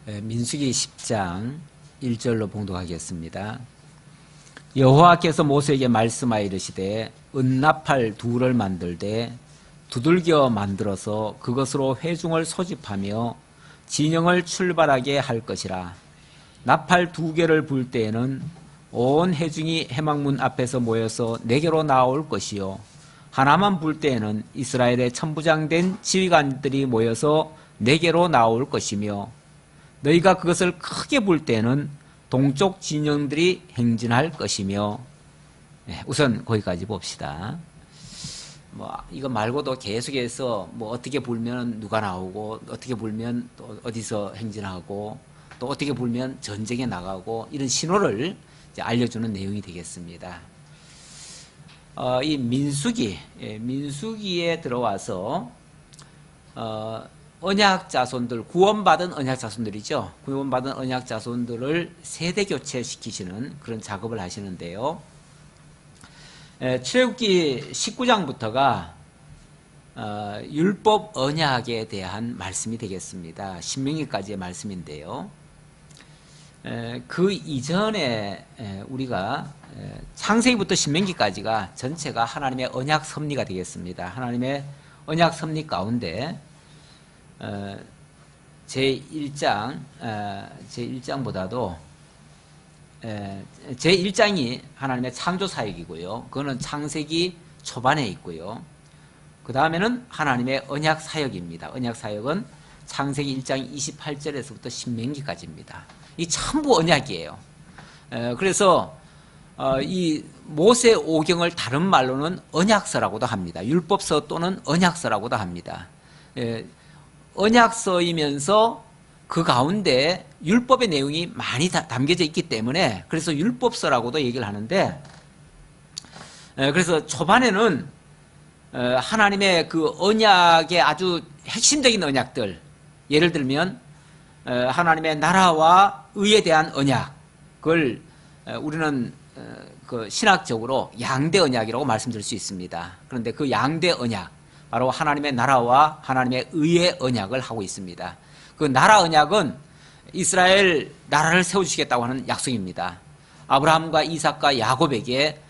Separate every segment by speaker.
Speaker 1: 민수기 10장 1절로 봉독하겠습니다. 여호와께서 모세에게 말씀하여 이르시되 은나팔 둘을 만들되 두들겨 만들어서 그것으로 회중을 소집하며 진영을 출발하게 할 것이라. 나팔 2개를 불 때에는 온 회중이 회막문 앞에서 모여서 내게로 나올 것이요, 하나만 불 때에는 이스라엘의 천부장된 지휘관들이 모여서 내게로 나올 것이며, 너희가 그것을 크게 불 때는 동쪽 진영들이 행진할 것이며. 우선 거기까지 봅시다. 이거 말고도 계속해서 어떻게 불면 누가 나오고, 어떻게 불면 또 어디서 행진하고, 또 어떻게 불면 전쟁에 나가고, 이런 신호를 이제 알려주는 내용이 되겠습니다. 이 민수기에 들어와서 언약 자손들, 구원받은 언약 자손들이죠. 구원받은 언약 자손들을 세대 교체시키시는 그런 작업을 하시는데요. 출애굽기 19장부터가 율법 언약에 대한 말씀이 되겠습니다. 신명기까지의 말씀인데요. 그 이전에 우리가 창세기부터 신명기까지가 전체가 하나님의 언약 섭리가 되겠습니다. 하나님의 언약 섭리 가운데 제1장보다도 제1장이 하나님의 창조 사역이고요. 그거는 창세기 초반에 있고요. 그 다음에는 하나님의 언약 사역입니다. 언약 사역은 창세기 1장 28절에서부터 신명기까지입니다. 이 전부 언약이에요. 그래서 이 모세 오경을 다른 말로는 언약서라고도 합니다. 율법서 또는 언약서라고도 합니다. 언약서이면서 그 가운데 율법의 내용이 많이 담겨져 있기 때문에 그래서 율법서라고도 얘기를 하는데, 그래서 초반에는 하나님의 그 언약의 아주 핵심적인 언약들, 예를 들면 하나님의 나라와 의에 대한 언약을 우리는 그 신학적으로 양대 언약이라고 말씀드릴 수 있습니다. 그런데 그 양대 언약, 바로 하나님의 나라와 하나님의 의의 언약을 하고 있습니다. 그 나라 언약은 이스라엘 나라를 세워주시겠다고 하는 약속입니다. 아브라함과 이삭과 야곱에게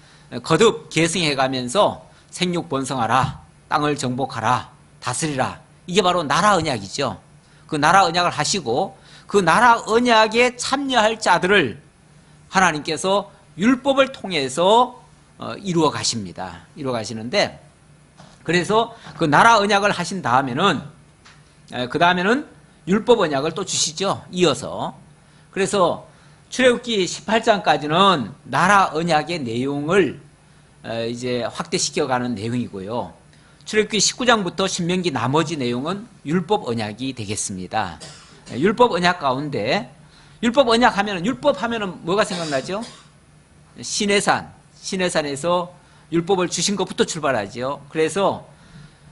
Speaker 1: 거듭 계승해가면서 생육 번성하라, 땅을 정복하라, 다스리라, 이게 바로 나라 언약이죠. 그 나라 언약을 하시고 그 나라 언약에 참여할 자들을 하나님께서 율법을 통해서 이루어 가십니다. 이루어 가시는데, 그래서 그 나라 언약을 하신 다음에는 그 다음에는 율법 언약을 또 주시죠. 이어서. 그래서 출애굽기 18장까지는 나라 언약의 내용을 이제 확대시켜가는 내용이고요. 출애굽기 19장부터 신명기 나머지 내용은 율법 언약이 되겠습니다. 율법 언약 가운데 율법 언약 하면은, 율법 하면은 뭐가 생각나죠? 시내산에서 율법을 주신 것부터 출발하죠. 그래서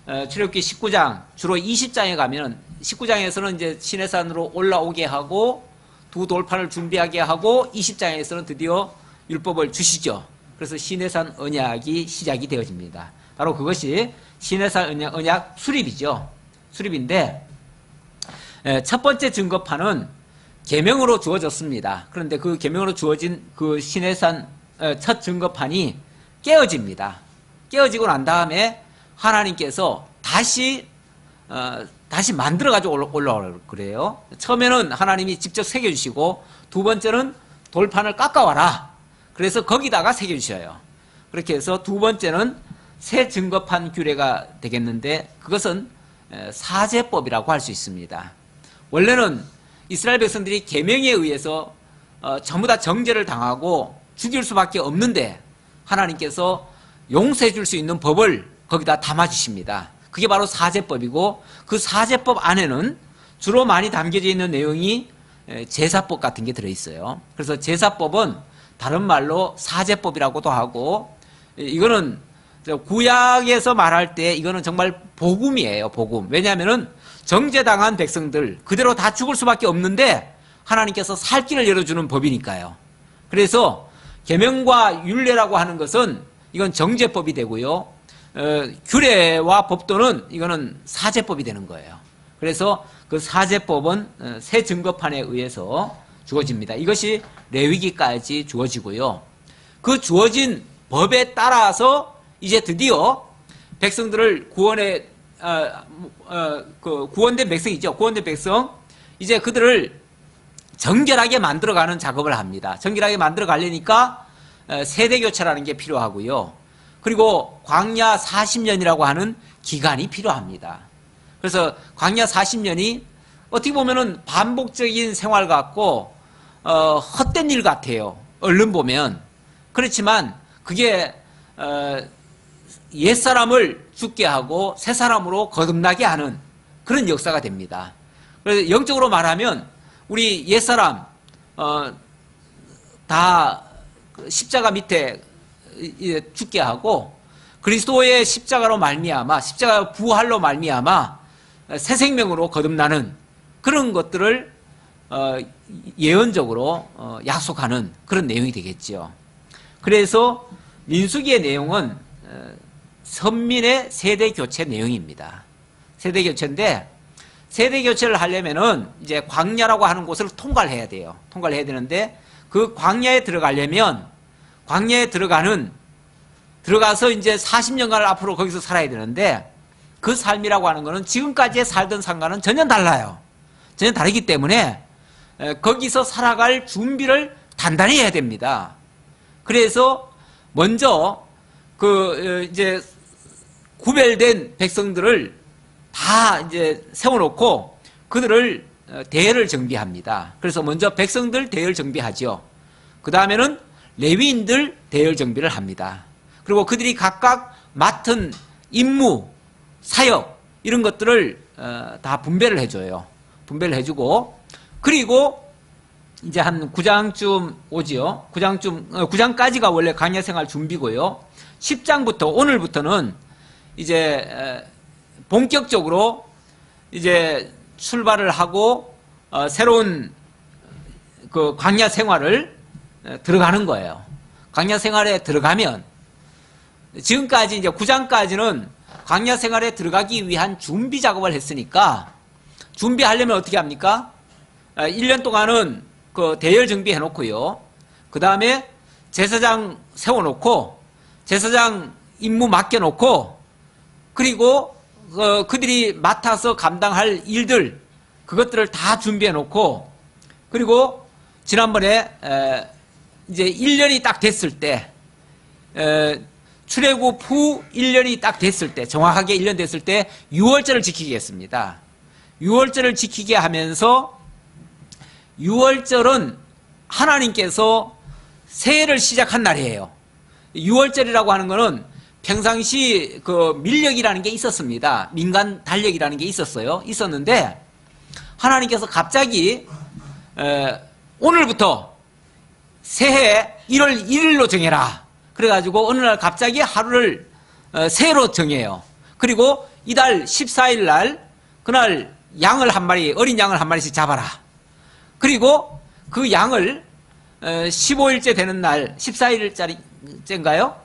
Speaker 1: 출애굽기 19장, 주로 20장에 가면은 19장에서는 이제 시내산으로 올라오게 하고 두 돌판을 준비하게 하고 20장에서는 드디어 율법을 주시죠. 그래서 시내산 언약이 시작이 되어집니다. 바로 그것이 시내산 언약 수립이죠. 수립인데, 첫 번째 증거판은 계명으로 주어졌습니다. 그런데 그 계명으로 주어진 그 시내산 첫 증거판이 깨어집니다. 깨어지고 난 다음에 하나님께서 다시 만들어가지고 올라오라고 그래요. 처음에는 하나님이 직접 새겨주시고, 두 번째는 돌판을 깎아와라. 그래서 거기다가 새겨주셔요. 그렇게 해서 두 번째는 새 증거판 규례가 되겠는데, 그것은 사제법이라고 할 수 있습니다. 원래는 이스라엘 백성들이 계명에 의해서 전부 다 정죄를 당하고 죽일 수밖에 없는데, 하나님께서 용서해 줄 수 있는 법을 거기다 담아주십니다. 그게 바로 사제법이고, 그 사제법 안에는 주로 많이 담겨져 있는 내용이 제사법 같은 게 들어있어요. 그래서 제사법은 다른 말로 사제법이라고도 하고, 이거는 구약에서 말할 때 이거는 정말 복음이에요. 복음. 왜냐하면은 정죄당한 백성들 그대로 다 죽을 수밖에 없는데 하나님께서 살 길을 열어주는 법이니까요. 그래서 계명과 율례라고 하는 것은 이건 정죄법이 되고요. 규례와 법도는 이거는 사제법이 되는 거예요. 그래서 그 사제법은 새 증거판에 의해서 주어집니다. 이것이 레위기까지 주어지고요. 그 주어진 법에 따라서 이제 드디어 백성들을 구원된 백성이죠. 구원된 백성, 이제 그들을 정결하게 만들어가는 작업을 합니다. 정결하게 만들어 가려니까 세대교체라는 게 필요하고요. 그리고 광야 40년이라고 하는 기간이 필요합니다. 그래서 광야 40년이 어떻게 보면은 반복적인 생활 같고 헛된 일 같아요. 얼른 보면. 그렇지만 그게 옛사람을 죽게 하고 새사람으로 거듭나게 하는 그런 역사가 됩니다. 그래서 영적으로 말하면 우리 옛사람 다 십자가 밑에 죽게 하고 그리스도의 십자가로 말미암아, 십자가 부활로 말미암아 새 생명으로 거듭나는 그런 것들을 예언적으로 약속하는 그런 내용이 되겠죠. 그래서 민수기의 내용은 선민의 세대 교체 내용입니다. 세대 교체인데, 세대 교체를 하려면은 이제 광야라고 하는 곳을 통과를 해야 돼요. 통과를 해야 되는데, 그 광야에 들어가려면 광야에 들어가서 이제 40년간을 앞으로 거기서 살아야 되는데, 그 삶이라고 하는 거는 지금까지 살던 삶과는 전혀 달라요. 전혀 다르기 때문에 거기서 살아갈 준비를 단단히 해야 됩니다. 그래서 먼저 이제 구별된 백성들을 다 이제 세워놓고 그들을 대회를 정비합니다. 그래서 먼저 백성들 대회를 정비하죠. 그 다음에는 레위인들 대회를 정비를 합니다. 그리고 그들이 각각 맡은 임무, 사역 이런 것들을 다 분배를 해줘요. 분배를 해주고, 그리고 이제 한 9장쯤 오지요. 9장까지가 원래 광야 생활 준비고요. 10장부터 오늘부터는 이제 본격적으로 이제 출발을 하고 새로운 그 광야 생활을 들어가는 거예요. 광야 생활에 들어가면 지금까지 이제 9장까지는 광야 생활에 들어가기 위한 준비 작업을 했으니까 준비하려면 어떻게 합니까? 1년 동안은 그 대열 정비해 놓고요. 그 다음에 제사장 세워놓고 제사장 임무 맡겨놓고 그리고 그들이 맡아서 감당할 일들 그것들을 다 준비해 놓고 그리고 지난번에 이제 1년이 딱 됐을 때 출애굽 후 1년이 딱 됐을 때 정확하게 1년 됐을 때 유월절을 지키겠습니다. 유월절을 지키게 하면서 유월절은 하나님께서 새해를 시작한 날이에요. 유월절이라고 하는 것은 평상시 그 밀력이라는 게 있었습니다. 민간 달력이라는 게 있었는데 하나님께서 갑자기 오늘부터 새해 1월 1일로 정해라. 그래가지고 어느 날 갑자기 하루를 새해로 정해요. 그리고 이달 14일 날 그날 양을 한 마리, 어린 양을 한 마리씩 잡아라. 그리고 그 양을 15일째 되는 날, 14일째인가요?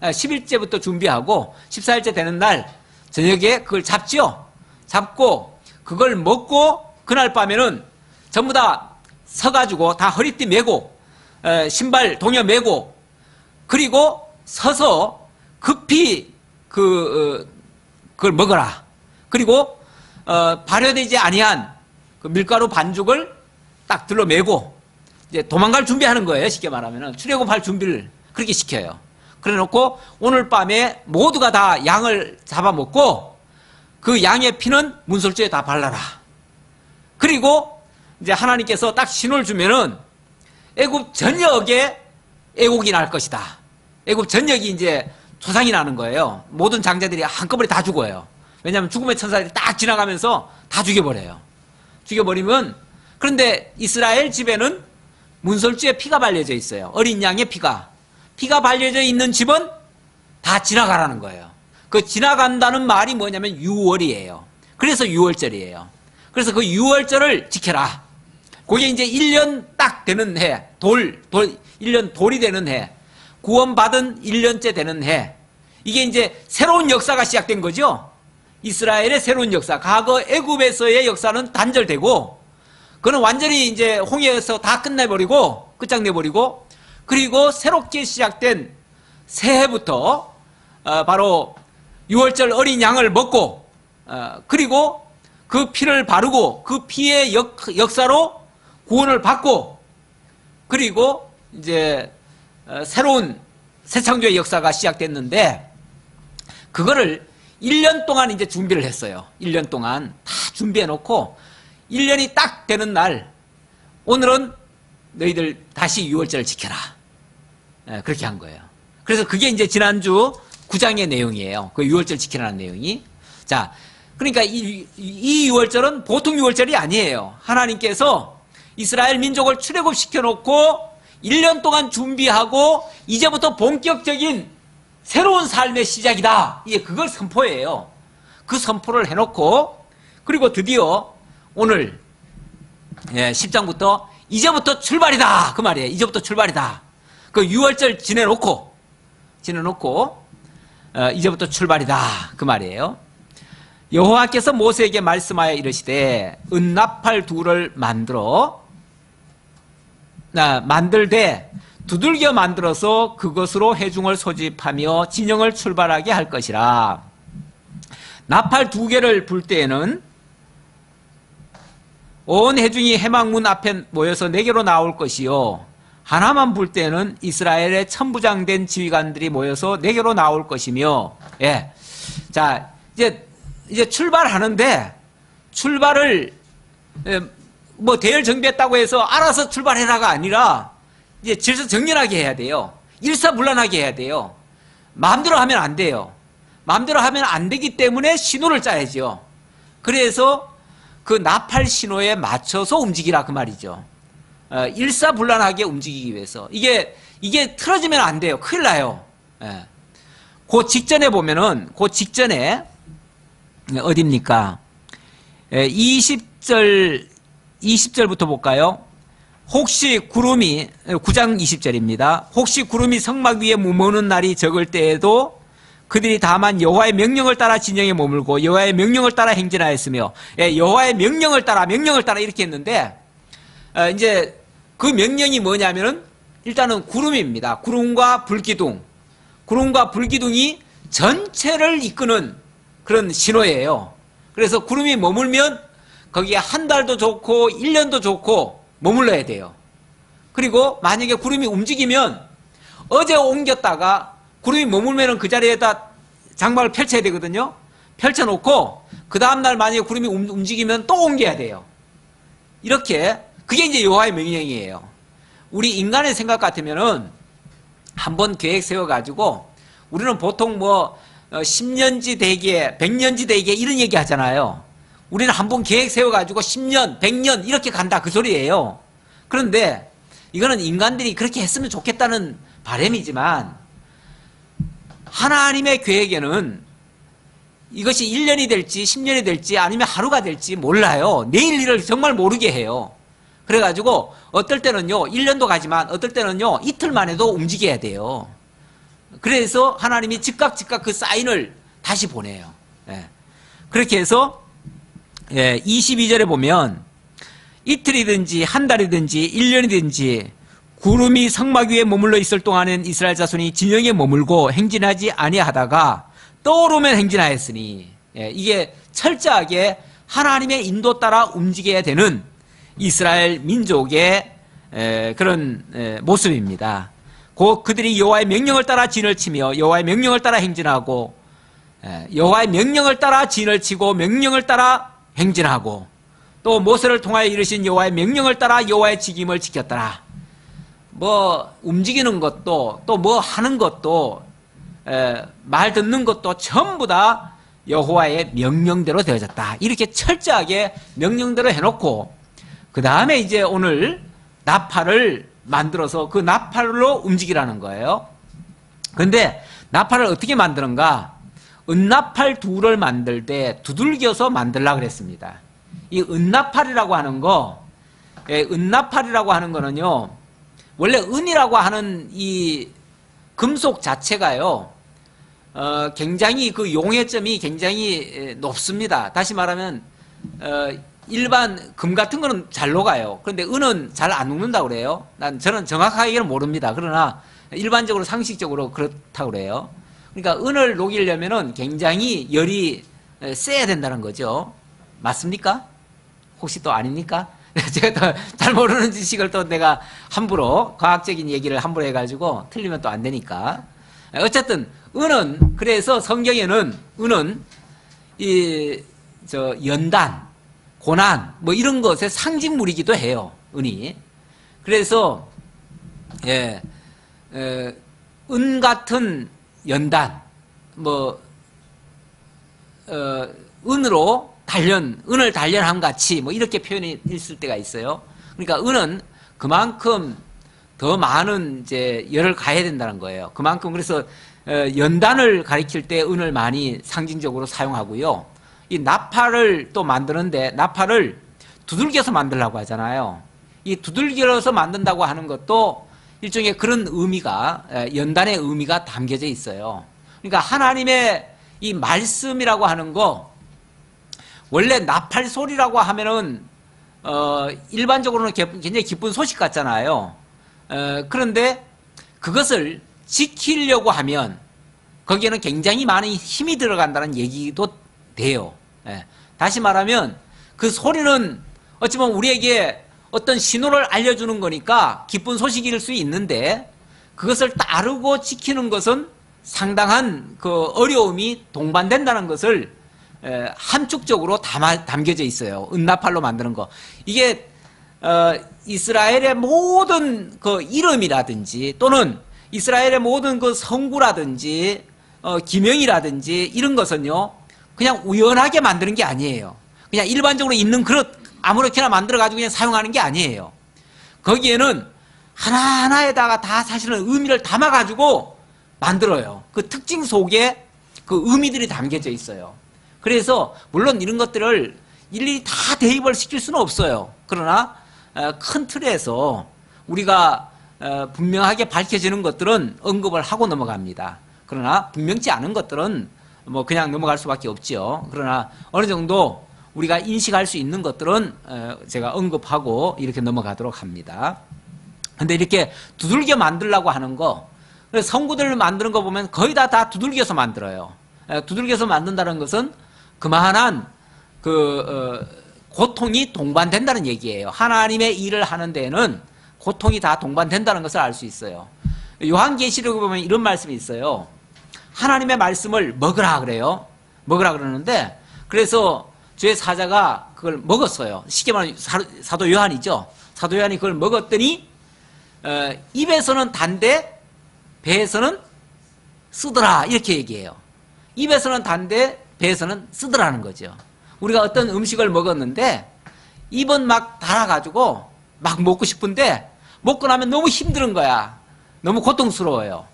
Speaker 1: 10일째부터 준비하고 14일째 되는 날 저녁에 그걸 잡죠. 잡고 그걸 먹고 그날 밤에는 전부 다 서가지고 다 허리띠 메고 신발 동여 메고 그리고 서서 급히 그걸 먹어라. 그리고 발효되지 아니한 그 밀가루 반죽을 딱 들러 메고 이제 도망갈 준비하는 거예요. 쉽게 말하면 출애굽할 준비를 그렇게 시켜요. 그래 놓고 오늘 밤에 모두가 다 양을 잡아먹고 그 양의 피는 문설주에 다 발라라. 그리고 이제 하나님께서 딱 신호를 주면은 애굽 전역에 애곡이 날 것이다. 애굽 전역이 이제 조상이 나는 거예요. 모든 장자들이 한꺼번에 다 죽어요. 왜냐하면 죽음의 천사들이 딱 지나가면서 다 죽여버려요. 죽여버리면 그런데 이스라엘 집에는 문설주에 피가 발려져 있어요. 어린 양의 피가 발려져 있는 집은 다 지나가라는 거예요. 그 지나간다는 말이 뭐냐면 유월이에요. 그래서 유월절이에요. 그래서 그 유월절을 지켜라. 그게 이제 1년 딱 되는 해, 1년 돌이 되는 해, 구원받은 1년째 되는 해. 이게 이제 새로운 역사가 시작된 거죠. 이스라엘의 새로운 역사, 과거 애굽에서의 역사는 단절되고, 그는 완전히 이제 홍해에서 다 끝내버리고, 끝장내버리고, 그리고 새롭게 시작된 새해부터 바로 6월절 어린 양을 먹고, 그리고 그 피를 바르고 그 피의 역사로 구원을 받고, 그리고 이제 새로운 새 창조의 역사가 시작됐는데, 그거를 1년 동안 이제 준비를 했어요. 1년 동안 다 준비해 놓고 1년이 딱 되는 날, 오늘은 너희들 다시 6월절을 지켜라. 그렇게 한 거예요. 그래서 그게 이제 지난주 9장의 내용이에요. 그 6월절 지키라는 내용이. 자, 그러니까 이 6월절은 보통 6월절이 아니에요. 하나님께서 이스라엘 민족을 출애굽시켜 놓고 1년 동안 준비하고 이제부터 본격적인 새로운 삶의 시작이다. 이게 그걸 선포해요. 그 선포를 해놓고, 그리고 드디어 오늘 10장부터 이제부터 출발이다. 그 말이에요. 이제부터 출발이다. 그 6월절 지내놓고 이제부터 출발이다. 그 말이에요. 여호와께서 모세에게 말씀하여 이르시되 은나팔 둘을 만들되 두들겨 만들어서 그것으로 회중을 소집하며 진영을 출발하게 할 것이라. 나팔 2개를 불 때에는 온 회중이 해망문 앞에 모여서 4개로 나올 것이요, 하나만 불 때는 이스라엘의 천부장된 지휘관들이 모여서 4개로 나올 것이며. 자, 이제 출발하는데, 출발을 뭐 대열 정비했다고 해서 알아서 출발해라가 아니라 이제 질서 정연하게 해야 돼요. 일사불란하게 해야 돼요. 마음대로 하면 안 돼요. 마음대로 하면 안 되기 때문에 신호를 짜야죠. 그래서 그 나팔 신호에 맞춰서 움직이라 그 말이죠. 일사불란하게 움직이기 위해서. 이게 틀어지면 안 돼요. 큰일 나요. 그 직전에 보면은, 그 직전에 어딥니까? 20절부터 볼까요? 혹시 구름이, 9장 20절입니다. 혹시 구름이 성막 위에 머무는 날이 적을 때에도 그들이 다만 여호와의 명령을 따라 진영에 머물고 여호와의 명령을 따라 행진하였으며, 여호와의 명령을 따라 이렇게 했는데, 이제 그 명령이 뭐냐면은 일단은 구름입니다. 구름과 불기둥이 전체를 이끄는 그런 신호예요. 그래서 구름이 머물면 거기에 한 달도 좋고 1년도 좋고 머물러야 돼요. 그리고 만약에 구름이 움직이면, 어제 옮겼다가 구름이 머물면 그 자리에다 장막을 펼쳐야 되거든요. 펼쳐놓고 그 다음날 만약에 구름이 움직이면 또 옮겨야 돼요. 이렇게, 그게 이제 여호와의 명령이에요. 우리 인간의 생각 같으면은 한번 계획 세워가지고, 우리는 보통 뭐 10년지 대계, 100년지 대계 이런 얘기 하잖아요. 우리는 한번 계획 세워가지고 10년, 100년 이렇게 간다 그 소리예요. 그런데 이거는 인간들이 그렇게 했으면 좋겠다는 바람이지만, 하나님의 계획에는 이것이 1년이 될지 10년이 될지 아니면 하루가 될지 몰라요. 내일 일을 정말 모르게 해요. 그래가지고 어떨 때는요 1년도 가지만 어떨 때는요 이틀만 해도 움직여야 돼요. 그래서 하나님이 즉각 그 사인을 다시 보내요. 그렇게 해서 22절에 보면, 이틀이든지 한 달이든지 1년이든지 구름이 성막 위에 머물러 있을 동안은 이스라엘 자손이 진영에 머물고 행진하지 아니하다가 떠오르면 행진하였으니, 이게 철저하게 하나님의 인도 따라 움직여야 되는 이스라엘 민족의 그런 모습입니다. 그들이 여호와의 명령을 따라 진을 치며 여호와의 명령을 따라 행진하고, 여호와의 명령을 따라 진을 치고 명령을 따라 행진하고, 또 모세를 통하여 이르신 여호와의 명령을 따라 여호와의 직임을 지켰더라. 뭐 움직이는 것도 또 뭐 하는 것도 말 듣는 것도 전부 다 여호와의 명령대로 되어졌다. 이렇게 철저하게 명령대로 해놓고, 그 다음에 이제 오늘 나팔을 만들어서 그 나팔로 움직이라는 거예요. 근데 나팔을 어떻게 만드는가? 은나팔 2를 만들 때 두들겨서 만들라 그랬습니다. 이 은나팔이라고 하는 거는요, 원래 은이라고 하는 이 금속 자체가요, 굉장히 그 용해점이 굉장히 높습니다. 다시 말하면 일반 금 같은 거는 잘 녹아요. 그런데 은은 잘 안 녹는다고 그래요. 저는 정확하게는 모릅니다. 그러나 일반적으로 상식적으로 그렇다고 그래요. 그러니까 은을 녹이려면은 굉장히 열이 세야 된다는 거죠. 맞습니까? 혹시 또 아닙니까? 제가 또 잘 모르는 지식을 또 내가 함부로 과학적인 얘기를 함부로 해가지고 틀리면 또 안 되니까. 어쨌든 은은 그래서 성경에는 은은 연단, 고난 뭐 이런 것의 상징물이기도 해요. 은이. 그래서 은 같은 연단, 은으로 은을 단련함 같이 뭐 이렇게 표현이 있을 때가 있어요. 그러니까 은은 그만큼 더 많은 이제 열을 가해야 된다는 거예요. 그만큼 그래서 연단을 가리킬 때 은을 많이 상징적으로 사용하고요. 이 나팔을 또 만드는데 나팔을 두들겨서 만들려고 하잖아요. 이 두들겨서 만든다고 하는 것도 일종의 그런 의미가 연단의 의미가 담겨져 있어요. 그러니까 하나님의 이 말씀이라고 하는 거 원래 나팔 소리라고 하면은 일반적으로는 굉장히 기쁜 소식 같잖아요. 그런데 그것을 지키려고 하면 거기에는 굉장히 많은 힘이 들어간다는 얘기도 돼요. 다시 말하면 그 소리는 어찌 보면 우리에게 어떤 신호를 알려주는 거니까 기쁜 소식일 수 있는데 그것을 따르고 지키는 것은 상당한 그 어려움이 동반된다는 것을 함축적으로 담겨져 있어요. 은나팔로 만드는 거. 이게 이스라엘의 모든 그 이름이라든지 또는 이스라엘의 모든 그 성구라든지 기명이라든지 이런 것은요 그냥 우연하게 만드는 게 아니에요. 그냥 일반적으로 있는 그릇 아무렇게나 만들어가지고 그냥 사용하는 게 아니에요. 거기에는 하나하나에다가 다 사실은 의미를 담아가지고 만들어요. 그 특징 속에 그 의미들이 담겨져 있어요. 그래서 물론 이런 것들을 일일이 다 대입을 시킬 수는 없어요. 그러나 큰 틀에서 우리가 분명하게 밝혀지는 것들은 언급을 하고 넘어갑니다. 그러나 분명치 않은 것들은 뭐 그냥 넘어갈 수밖에 없죠. 그러나 어느 정도 우리가 인식할 수 있는 것들은 제가 언급하고 이렇게 넘어가도록 합니다. 근데 이렇게 두들겨 만들려고 하는 거, 성구들을 만드는 거 보면 거의 다 두들겨서 만들어요. 두들겨서 만든다는 것은 그만한 고통이 동반된다는 얘기예요. 하나님의 일을 하는 데에는 고통이 다 동반된다는 것을 알 수 있어요. 요한계시록에 보면 이런 말씀이 있어요. 하나님의 말씀을 먹으라 그래요. 먹으라 그러는데 그래서 주의 사자가 그걸 먹었어요. 쉽게 말하면 사도 요한이죠. 사도 요한이 그걸 먹었더니 입에서는 단데 배에서는 쓰더라 이렇게 얘기해요. 입에서는 단데 배에서는 쓰더라는 거죠. 우리가 어떤 음식을 먹었는데 입은 막 달아가지고 막 먹고 싶은데 먹고 나면 너무 힘든 거야. 너무 고통스러워요.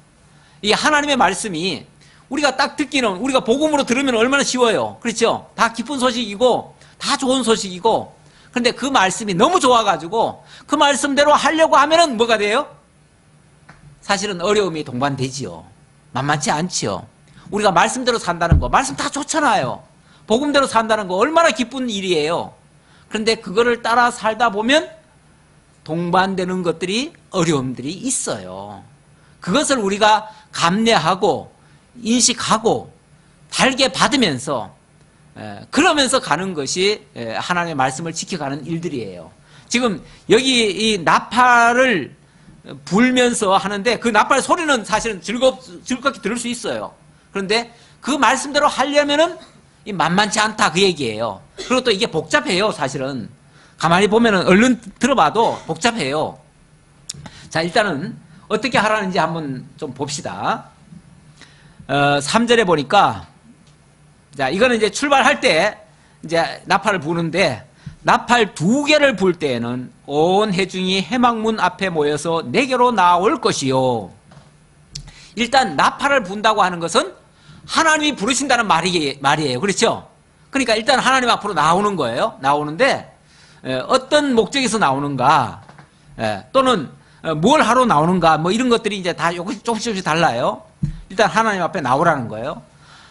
Speaker 1: 이 하나님의 말씀이 우리가 딱 듣기는 우리가 복음으로 들으면 얼마나 쉬워요. 그렇죠? 다 기쁜 소식이고 다 좋은 소식이고 그런데 그 말씀이 너무 좋아가지고 그 말씀대로 하려고 하면은 뭐가 돼요? 사실은 어려움이 동반되지요. 만만치 않지요. 우리가 말씀대로 산다는 거 말씀 다 좋잖아요. 복음대로 산다는 거 얼마나 기쁜 일이에요. 그런데 그거를 따라 살다 보면 동반되는 것들이 어려움들이 있어요. 그것을 우리가 감내하고 인식하고 달게 받으면서 그러면서 가는 것이 하나님의 말씀을 지켜가는 일들이에요. 지금 여기 이 나팔을 불면서 하는데 그 나팔 소리는 사실은 즐겁게 들을 수 있어요. 그런데 그 말씀대로 하려면은 만만치 않다 그 얘기예요. 그리고 또 이게 복잡해요. 사실은 가만히 보면은 얼른 들어봐도 복잡해요. 자, 일단은 어떻게 하라는지 한번 좀 봅시다. 3절에 보니까 자, 이거는 이제 출발할 때 이제 나팔을 부는데 나팔 2개를 불 때에는 온 회중이 회막문 앞에 모여서 내게로 나올 것이요. 일단 나팔을 분다고 하는 것은 하나님이 부르신다는 말이에요. 그렇죠? 그러니까 일단 하나님 앞으로 나오는 거예요. 나오는데 어떤 목적에서 나오는가 또는 뭘 하러 나오는가 뭐 이런 것들이 이제 다 조금씩 달라요. 일단 하나님 앞에 나오라는 거예요.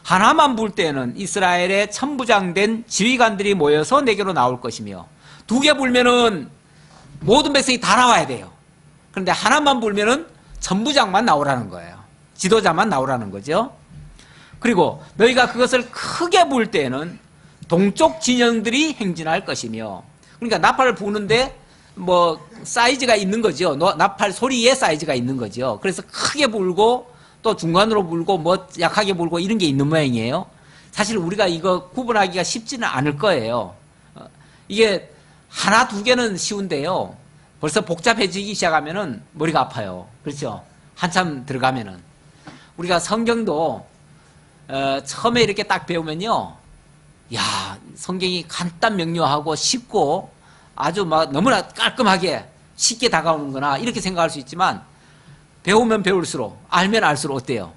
Speaker 1: 하나만 불 때는 이스라엘의 천부장된 지휘관들이 모여서 내게로 나올 것이며, 두 개 불면은 모든 백성이 다 나와야 돼요. 그런데 하나만 불면은 천부장만 나오라는 거예요. 지도자만 나오라는 거죠. 그리고 너희가 그것을 크게 불 때는 동쪽 진영들이 행진할 것이며, 그러니까 나팔을 부는데 뭐 사이즈가 있는 거죠. 나팔 소리에 사이즈가 있는 거죠. 그래서 크게 불고 또 중간으로 불고 뭐 약하게 불고 이런 게 있는 모양이에요. 사실 우리가 이거 구분하기가 쉽지는 않을 거예요. 이게 하나 두 개는 쉬운데요. 벌써 복잡해지기 시작하면은 머리가 아파요. 그렇죠? 한참 들어가면은. 우리가 성경도 처음에 이렇게 딱 배우면요, 야, 성경이 간단 명료하고 쉽고 아주 막 너무나 깔끔하게 쉽게 다가오는구나 이렇게 생각할 수 있지만, 배우면 배울수록, 알면 알수록 어때요?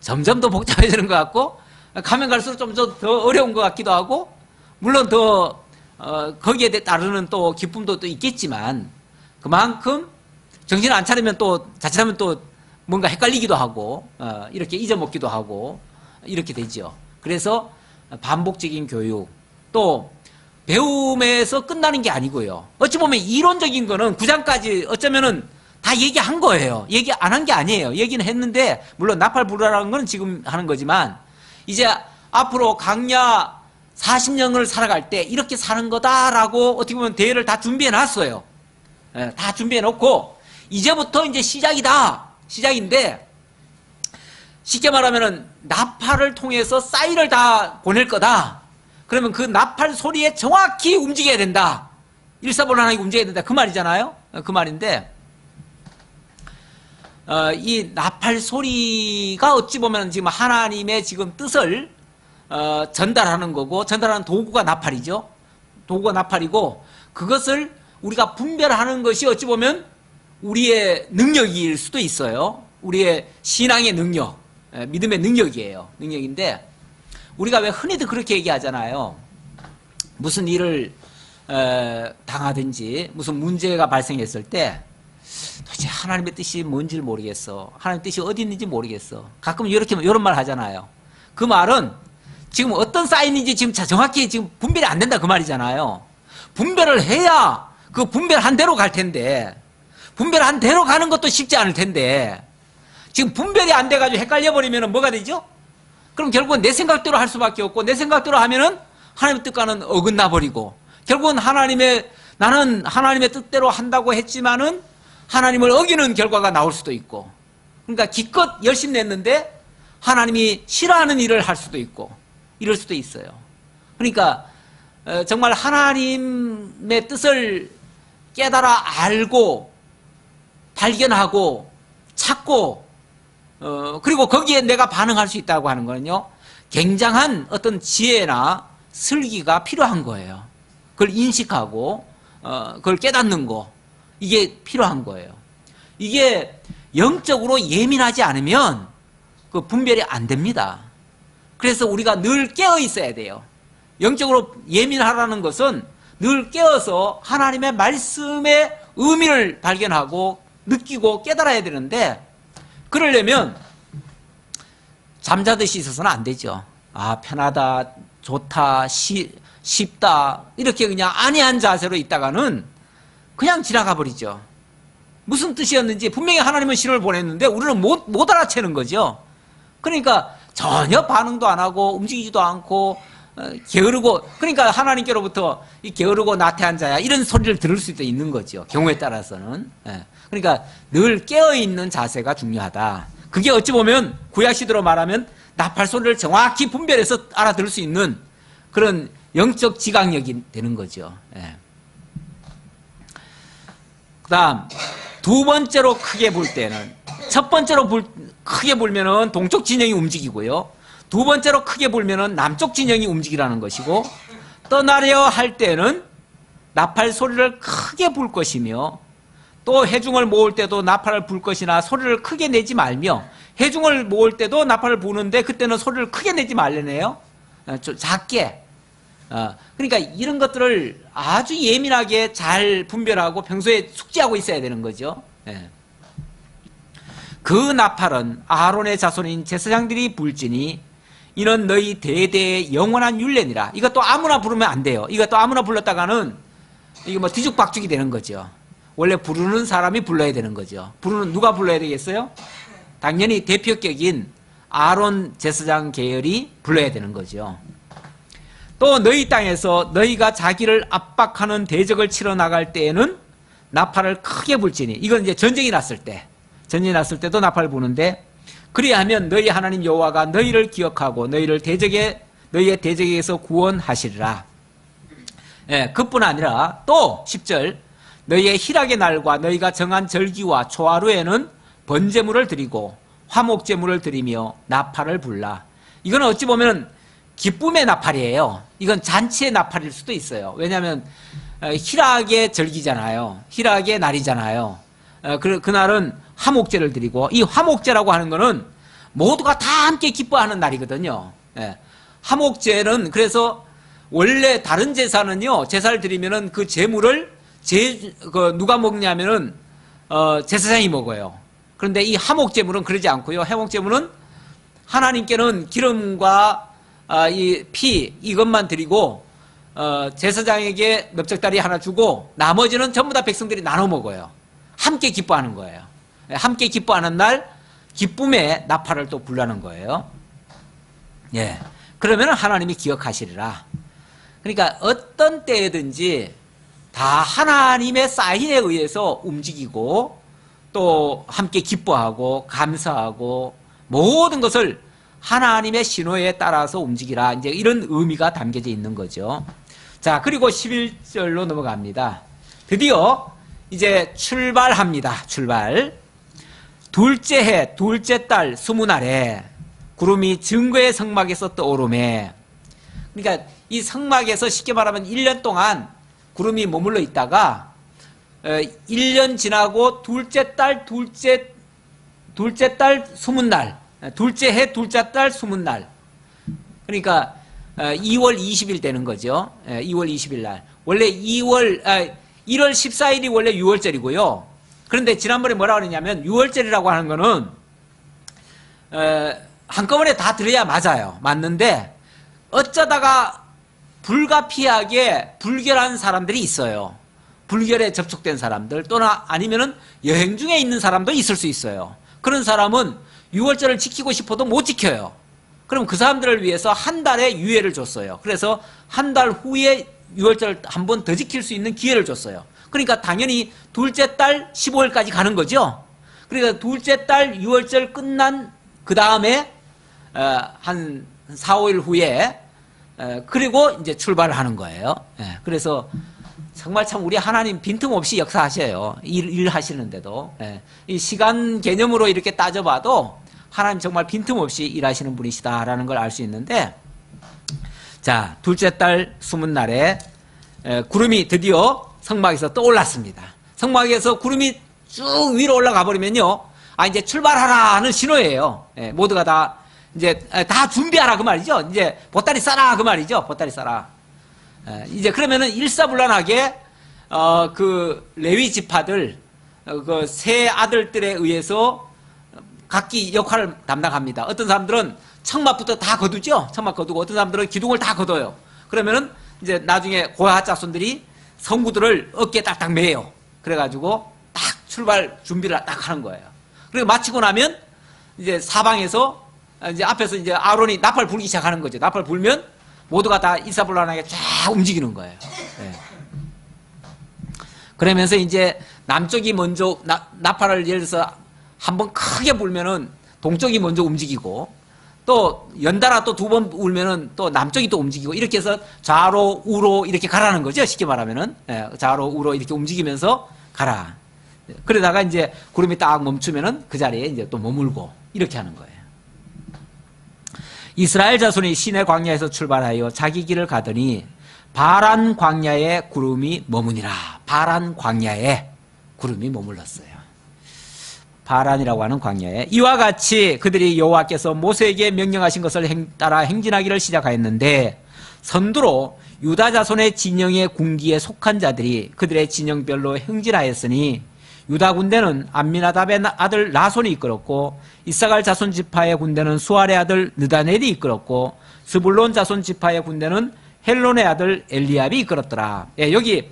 Speaker 1: 점점 더 복잡해지는 것 같고, 가면 갈수록 좀 더 어려운 것 같기도 하고, 물론 더 거기에 따르는 또 기쁨도 또 있겠지만, 그만큼 정신을 안 차리면 또 자칫하면 또 뭔가 헷갈리기도 하고, 이렇게 잊어먹기도 하고 이렇게 되죠. 그래서 반복적인 교육, 또 배움에서 끝나는 게 아니고요. 어찌 보면 이론적인 거는 9장까지 어쩌면은 다 얘기한 거예요. 얘기 안 한 게 아니에요. 얘기는 했는데, 물론 나팔 부르라는 건 지금 하는 거지만, 이제 앞으로 강야 40년을 살아갈 때 이렇게 사는 거다라고 어떻게 보면 대회를 다 준비해 놨어요. 다 준비해 놓고, 이제부터 이제 시작인데, 쉽게 말하면은 나팔을 통해서 사인을 다 보낼 거다. 그러면 그 나팔 소리에 정확히 움직여야 된다. 일사불란하게 움직여야 된다. 그 말이잖아요. 그 말인데, 이 나팔 소리가 어찌 보면 지금 하나님의 지금 뜻을 전달하는 거고, 전달하는 도구가 나팔이죠. 도구가 나팔이고, 그것을 우리가 분별하는 것이 어찌 보면 우리의 능력일 수도 있어요. 우리의 신앙의 능력, 믿음의 능력이에요. 능력인데, 우리가 왜 흔히도 그렇게 얘기하잖아요. 무슨 일을 당하든지 무슨 문제가 발생했을 때 도대체 하나님의 뜻이 뭔지를 모르겠어. 하나님의 뜻이 어디 있는지 모르겠어. 가끔 이런 말 하잖아요. 그 말은 지금 어떤 사인인지 지금 정확히 지금 분별이 안 된다 그 말이잖아요. 분별을 해야 그 분별한 대로 갈 텐데, 분별한 대로 가는 것도 쉽지 않을 텐데, 지금 분별이 안 돼가지고 헷갈려 버리면 뭐가 되죠? 그럼 결국은 내 생각대로 할 수밖에 없고, 내 생각대로 하면은 하나님의 뜻과는 어긋나 버리고, 결국은 나는 하나님의 뜻대로 한다고 했지만은 하나님을 어기는 결과가 나올 수도 있고, 그러니까 기껏 열심히 냈는데 하나님이 싫어하는 일을 할 수도 있고, 이럴 수도 있어요. 그러니까 정말 하나님의 뜻을 깨달아 알고 발견하고 찾고, 그리고 거기에 내가 반응할 수 있다고 하는 거는요, 굉장한 어떤 지혜나 슬기가 필요한 거예요. 그걸 인식하고 그걸 깨닫는 거, 이게 필요한 거예요. 이게 영적으로 예민하지 않으면 그 분별이 안 됩니다. 그래서 우리가 늘 깨어 있어야 돼요. 영적으로 예민하라는 것은 늘 깨어서 하나님의 말씀의 의미를 발견하고 느끼고 깨달아야 되는데, 그러려면 잠자듯이 있어서는 안 되죠. 아, 편하다, 좋다, 쉽다, 이렇게 그냥 안이한 자세로 있다가는 그냥 지나가 버리죠. 무슨 뜻이었는지 분명히 하나님은 신호를 보냈는데 우리는 못 알아채는 거죠. 그러니까 전혀 반응도 안 하고 움직이지도 않고 게으르고, 그러니까 하나님께로부터 이 게으르고 나태한 자야 이런 소리를 들을 수도 있는 거죠. 경우에 따라서는. 그러니까 늘 깨어있는 자세가 중요하다. 그게 어찌 보면 구약시대로 말하면 나팔 소리를 정확히 분별해서 알아들을 수 있는 그런 영적 지각력이 되는 거죠. 그 다음 두 번째로 크게 불 때는, 첫 번째로 크게 불면은 동쪽 진영이 움직이고요, 두 번째로 크게 불면은 남쪽 진영이 움직이라는 것이고, 떠나려 할 때는 나팔 소리를 크게 불 것이며, 또 해중을 모을 때도 나팔을 불 것이나 소리를 크게 내지 말며, 해중을 모을 때도 나팔을 부는데 그때는 소리를 크게 내지 말래네요. 좀 작게. 그러니까 이런 것들을 아주 예민하게 잘 분별하고 평소에 숙지하고 있어야 되는 거죠. 그 나팔은 아론의 자손인 제사장들이 불지니 이는 너희 대대의 영원한 율례니라. 이것도 아무나 부르면 안 돼요. 이것도 아무나 불렀다가는 이게 뭐 뒤죽박죽이 되는 거죠. 원래 부르는 사람이 불러야 되는 거죠. 부르는 누가 불러야 되겠어요? 당연히 대표격인 아론 제사장 계열이 불러야 되는 거죠. 또 너희 땅에서 너희가 자기를 압박하는 대적을 치러 나갈 때에는 나팔을 크게 불지니, 이건 이제 전쟁이 났을 때도 나팔을 부는데, 그리하면 너희 하나님 여호와가 너희를 기억하고 너희의 대적에게서 구원하시리라. 예, 그뿐 아니라 또 10절 너희의 희락의 날과 너희가 정한 절기와 초하루에는 번제물을 드리고 화목제물을 드리며 나팔을 불라. 이건 어찌 보면 기쁨의 나팔이에요. 이건 잔치의 나팔일 수도 있어요. 왜냐하면 희락의 절기잖아요. 희락의 날이잖아요. 그날은 화목제를 드리고, 이 화목제라고 하는 거는 모두가 다 함께 기뻐하는 날이거든요. 화목제는 그래서 원래 다른 제사는요, 제사를 드리면은 그 제물을 누가 먹냐면은 제사장이 먹어요. 그런데 이 화목제물은 그러지 않고요. 화목제물은 하나님께는 기름과 이 피 이것만 드리고 제사장에게 넓적다리 하나 주고 나머지는 전부 다 백성들이 나눠 먹어요. 함께 기뻐하는 거예요. 함께 기뻐하는 날 기쁨의 나팔을 또 불라는 거예요. 예, 그러면 하나님이 기억하시리라. 그러니까 어떤 때든지 다 하나님의 사인에 의해서 움직이고 또 함께 기뻐하고 감사하고 모든 것을 하나님의 신호에 따라서 움직이라. 이제 이런 의미가 담겨져 있는 거죠. 자, 그리고 11절로 넘어갑니다. 드디어 이제 출발합니다. 출발. 둘째 해, 둘째 달 20날에 구름이 증거의 성막에서 떠오르매. 그러니까 이 성막에서 쉽게 말하면 1년 동안 구름이 머물러 있다가 1년 지나고 둘째 달 20날, 둘째 해 둘째 달 20날, 그러니까 2월 20일 되는 거죠. 2월 20일 날. 원래 1월 14일이 원래 6월절이고요. 그런데 지난번에 뭐라고 그랬냐면 6월절이라고 하는 거는 한꺼번에 다 들어야 맞아요. 맞는데 어쩌다가 불가피하게 불결한 사람들이 있어요. 불결에 접촉된 사람들, 또는 아니면은 여행 중에 있는 사람도 있을 수 있어요. 그런 사람은 6월절을 지키고 싶어도 못 지켜요. 그럼 그 사람들을 위해서 한 달의 유예를 줬어요. 그래서 한 달 후에 6월절 한 번 더 지킬 수 있는 기회를 줬어요. 그러니까 당연히 둘째 달 15일까지 가는 거죠. 그러니까 둘째 달 6월절 끝난 그 다음에 한 4, 5일 후에 그리고 이제 출발을 하는 거예요. 그래서 정말 참 우리 하나님 빈틈없이 역사하셔요. 일하시는데도. 이 시간 개념으로 이렇게 따져봐도 하나님 정말 빈틈없이 일하시는 분이시다라는 걸 알 수 있는데, 자, 둘째 달 20날에 구름이 드디어 성막에서 떠올랐습니다. 성막에서 구름이 쭉 위로 올라가 버리면요, 이제 출발하라는 신호예요. 모두가 다 이제 다 준비하라 그 말이죠. 이제 보따리 싸라 그 말이죠. 보따리 싸라. 이제 그러면은 일사불란하게 그 레위 지파들 그 세 아들들에 의해서 각기 역할을 담당합니다. 어떤 사람들은 청막부터 다 거두죠. 청막 거두고, 어떤 사람들은 기둥을 다 거둬요. 그러면은 이제 나중에 고아hat 자손들이 성구들을 어깨에 딱딱 매요. 그래가지고 딱 출발 준비를 딱 하는 거예요. 그리고 마치고 나면 이제 사방에서 이제 앞에서 이제 아론이 나팔 불기 시작하는 거죠. 나팔 불면 모두가 다 일사불란하게 쫙 움직이는 거예요. 그러면서 이제 남쪽이 먼저 나팔을 예를 들어서 한번 크게 불면은 동쪽이 먼저 움직이고, 또 연달아 또 두 번 울면은 또 남쪽이 또 움직이고, 이렇게 해서 좌로 우로 이렇게 가라는 거죠. 쉽게 말하면은 좌로 우로 이렇게 움직이면서 가라. 그러다가 이제 구름이 딱 멈추면은 그 자리에 이제 또 머물고 이렇게 하는 거예요. 이스라엘 자손이 시내 광야에서 출발하여 자기 길을 가더니 바란 광야에 구름이 머무니라. 바란 광야에 구름이 머물렀어요. 바란이라고 하는 광야에. 이와 같이 그들이 여호와께서 모세에게 명령하신 것을 따라 행진하기를 시작하였는데, 선두로 유다 자손의 진영의 군기에 속한 자들이 그들의 진영별로 행진하였으니 유다 군대는 암미나답의 아들 나손이 이끌었고 이사갈 자손 지파의 군대는 수알의 아들 느다넬이 이끌었고 스불론 자손 지파의 군대는 헬론의 아들 엘리압이 이끌었더라. 예, 여기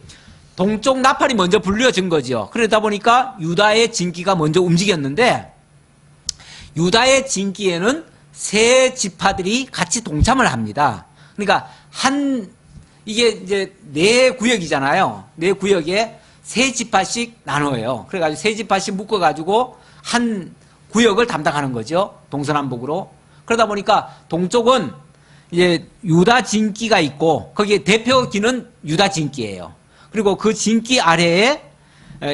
Speaker 1: 동쪽 나팔이 먼저 불려진 거죠. 그러다 보니까 유다의 진기가 먼저 움직였는데 유다의 진기에는 세 지파들이 같이 동참을 합니다. 그러니까 이게 이제 네 구역이잖아요. 네 구역에 세 지파씩 나눠요. 그래가지고 세 지파씩 묶어가지고 한 구역을 담당하는 거죠. 동서남북으로. 그러다 보니까 동쪽은 이제 유다 진기가 있고 거기에 대표기는 유다 진기예요. 그리고 그 진기 아래에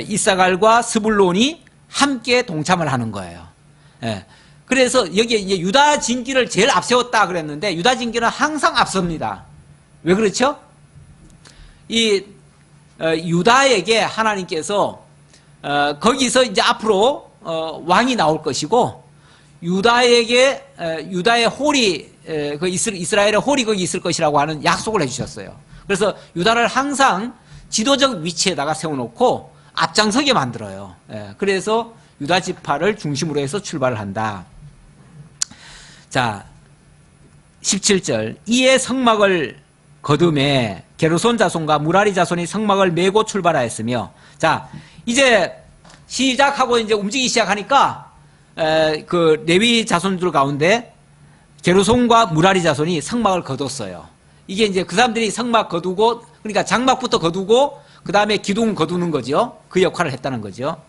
Speaker 1: 이사갈과 스불론이 함께 동참을 하는 거예요. 예. 그래서 여기에 이제 유다 진기를 제일 앞세웠다 그랬는데 유다 진기는 항상 앞섭니다. 왜 그렇죠? 이 유다에게 하나님께서 거기서 이제 앞으로 왕이 나올 것이고 유다의 홀이 그 이스라엘의 홀이 거기 있을 것이라고 하는 약속을 해주셨어요. 그래서 유다를 항상 지도적 위치에다가 세워놓고 앞장서게 만들어요. 그래서 유다 지파를 중심으로 해서 출발을 한다. 자, 17절 이에 성막을 거둠에 게르손 자손과 무라리 자손이 성막을 메고 출발하였으며 자 이제 시작하고 이제 움직이기 시작하니까 그 레위 자손들 가운데 게르손과 무라리 자손이 성막을 거뒀어요. 이게 이제 그 사람들이 성막 거두고 그러니까 장막부터 거두고 그 다음에 기둥 거두는 거죠. 그 역할을 했다는 거죠.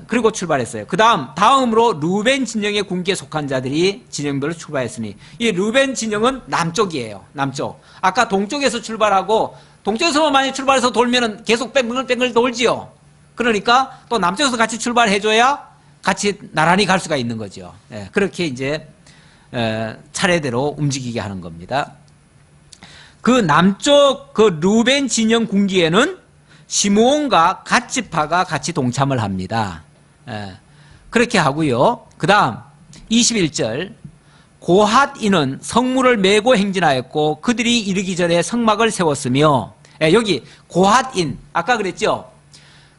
Speaker 1: 그리고 출발했어요. 다음으로 루벤 진영의 군기에 속한 자들이 진영별로 출발했으니 이 루벤 진영은 남쪽이에요. 남쪽. 아까 동쪽에서 출발하고 동쪽에서 많이 출발해서 돌면은 계속 뺑글뺑글 돌지요. 그러니까 또 남쪽에서 같이 출발해줘야 같이 나란히 갈 수가 있는 거죠. 그렇게 이제 차례대로 움직이게 하는 겁니다. 그 남쪽 그 루벤 진영 군기에는 시므온과 갓지파가 같이 동참을 합니다. 그렇게 하고요. 그 다음 21절 고핫인은 성문을 메고 행진하였고 그들이 이르기 전에 성막을 세웠으며 여기 고핫인 아까 그랬죠.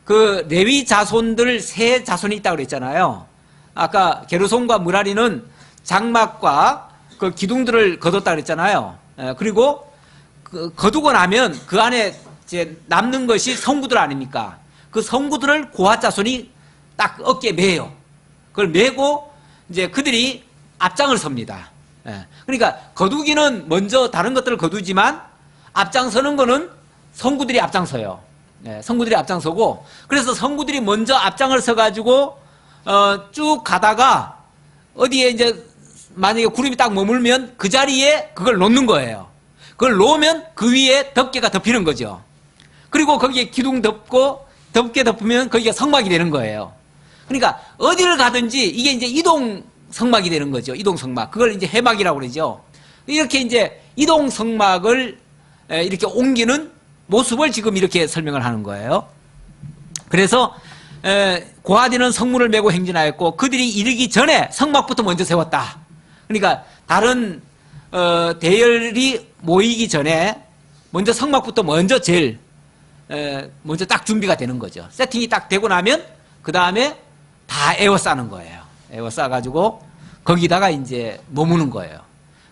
Speaker 1: 그 레위 자손들 세 자손이 있다고 그랬잖아요. 아까 게르손과 무라리는 장막과 그 기둥들을 거뒀다 그랬잖아요. 그리고 거두고 나면 그 안에 이제 남는 것이 성구들 아닙니까? 그 성구들을 고핫 자손이 딱 어깨에 매요. 그걸 메고 이제 그들이 앞장을 섭니다. 그러니까 거두기는 먼저 다른 것들을 거두지만 앞장서는 거는 성구들이 앞장서요. 성구들이 앞장서고 그래서 성구들이 먼저 앞장을 서가지고 쭉 가다가 어디에 이제 만약에 구름이 딱 머물면 그 자리에 그걸 놓는 거예요. 그걸 놓으면 그 위에 덮개가 덮이는 거죠. 그리고 거기에 기둥 덮고 덮개 덮으면 거기가 성막이 되는 거예요. 그러니까 어디를 가든지 이게 이제 이동 성막이 되는 거죠. 이동 성막. 그걸 이제 해막이라고 그러죠. 이렇게 이제 이동 성막을 이렇게 옮기는 모습을 지금 이렇게 설명을 하는 거예요. 그래서 고하디는 성문을 메고 행진하였고 그들이 이르기 전에 성막부터 먼저 세웠다. 그러니까 다른 대열이 모이기 전에 먼저 성막부터 먼저 제일 먼저 딱 준비가 되는 거죠. 세팅이 딱 되고 나면 그 다음에 다 에워싸는 거예요. 에워싸가지고 거기다가 이제 머무는 거예요.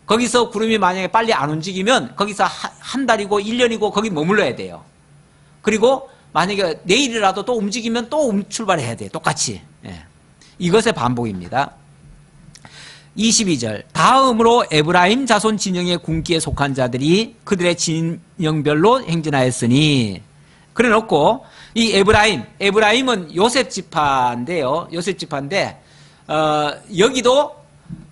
Speaker 1: 거기서 구름이 만약에 빨리 안 움직이면 거기서 한 달이고 1년이고 거기 머물러야 돼요. 그리고 만약에 내일이라도 또 움직이면 또 출발해야 돼요. 똑같이. 이것의 반복입니다. 22절 다음으로 에브라임 자손 진영의 군기에 속한 자들이 그들의 진영별로 행진하였으니 그래 놓고 이 에브라임은 요셉 지파인데요. 요셉 지파인데 여기도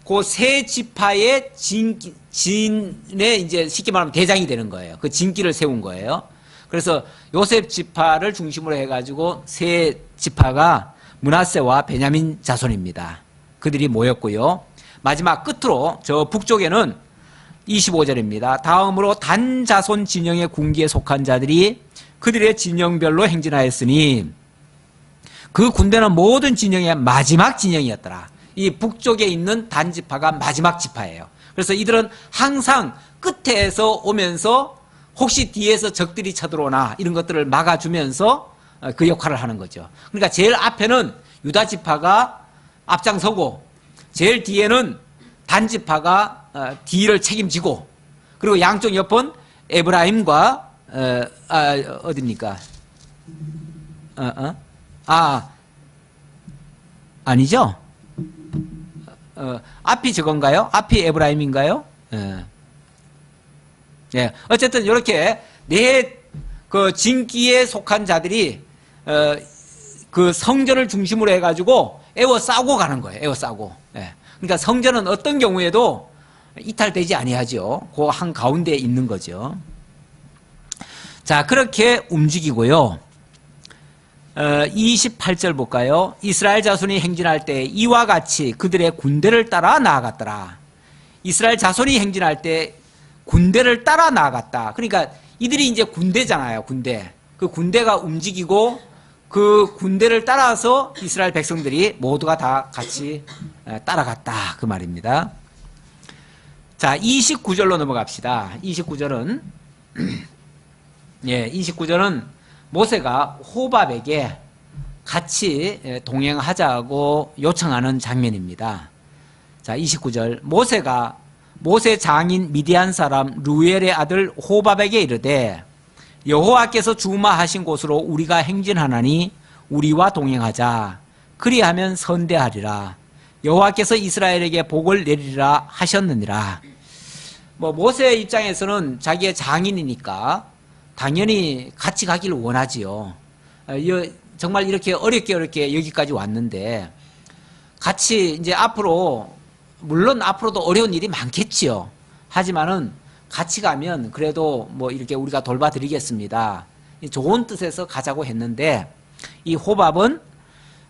Speaker 1: 그 세 지파의 진의 이제 쉽게 말하면 대장이 되는 거예요. 그 진기를 세운 거예요. 그래서 요셉 지파를 중심으로 해가지고 세 지파가 므낫세와 베냐민 자손입니다. 그들이 모였고요. 마지막 끝으로 저 북쪽에는 25절입니다. 다음으로 단 자손 진영의 군기에 속한 자들이 그들의 진영별로 행진하였으니 그 군대는 모든 진영의 마지막 진영이었더라. 이 북쪽에 있는 단 지파가 마지막 지파예요. 그래서 이들은 항상 끝에서 오면서 혹시 뒤에서 적들이 쳐들어오나 이런 것들을 막아주면서 그 역할을 하는 거죠. 그러니까 제일 앞에는 유다 지파가 앞장서고 제일 뒤에는 단 지파가 뒤를 책임지고 그리고 양쪽 옆은 에브라임과 어디입니까? 아니죠? 앞이 저건가요? 앞이 에브라임인가요? 예. 어쨌든 이렇게 네 그 진기에 속한 자들이 그 성전을 중심으로 해가지고 에워싸고 가는 거예요. 에워싸고. 예. 그러니까 성전은 어떤 경우에도 이탈되지 아니하죠. 그 한 가운데에 있는 거죠. 자, 그렇게 움직이고요. 28절 볼까요? 이스라엘 자손이 행진할 때 이와 같이 그들의 군대를 따라 나아갔더라. 이스라엘 자손이 행진할 때 군대를 따라 나아갔다. 그러니까 이들이 이제 군대잖아요. 군대. 그 군대가 움직이고 그 군대를 따라서 이스라엘 백성들이 모두가 다 같이 따라갔다. 그 말입니다. 자, 29절로 넘어갑시다. 29절은 예, 29절은 모세가 호밥에게 같이 동행하자고 요청하는 장면입니다. 자, 29절. 모세가 모세 장인 미디안 사람 루엘의 아들 호밥에게 이르되 여호와께서 주마하신 곳으로 우리가 행진하나니 우리와 동행하자. 그리하면 선대하리라. 여호와께서 이스라엘에게 복을 내리리라 하셨느니라. 뭐 모세의 입장에서는 자기의 장인이니까 당연히 같이 가기를 원하지요. 정말 이렇게 어렵게 여기까지 왔는데 같이 이제 앞으로 물론 앞으로도 어려운 일이 많겠지요. 하지만은 같이 가면 그래도 뭐 이렇게 우리가 돌봐드리겠습니다. 좋은 뜻에서 가자고 했는데 이 호밥은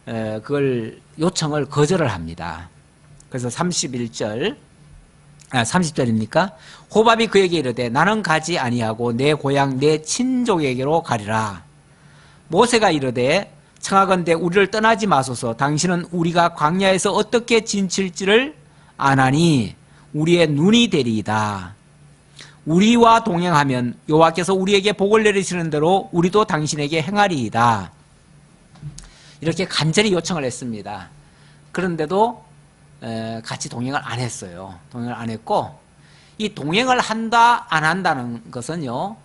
Speaker 1: 그걸 요청을 거절을 합니다. 그래서 30절입니까? 호밥이 그에게 이르되 나는 가지 아니하고 내 고향 내 친족에게로 가리라. 모세가 이르되 청하건대 우리를 떠나지 마소서. 당신은 우리가 광야에서 어떻게 진칠지를 아나니 우리의 눈이 되리이다. 우리와 동행하면 여호와께서 우리에게 복을 내리시는 대로 우리도 당신에게 행하리이다. 이렇게 간절히 요청을 했습니다. 그런데도 같이 동행을 안 했어요. 동행을 안 했고 이 동행을 한다 안 한다는 것은요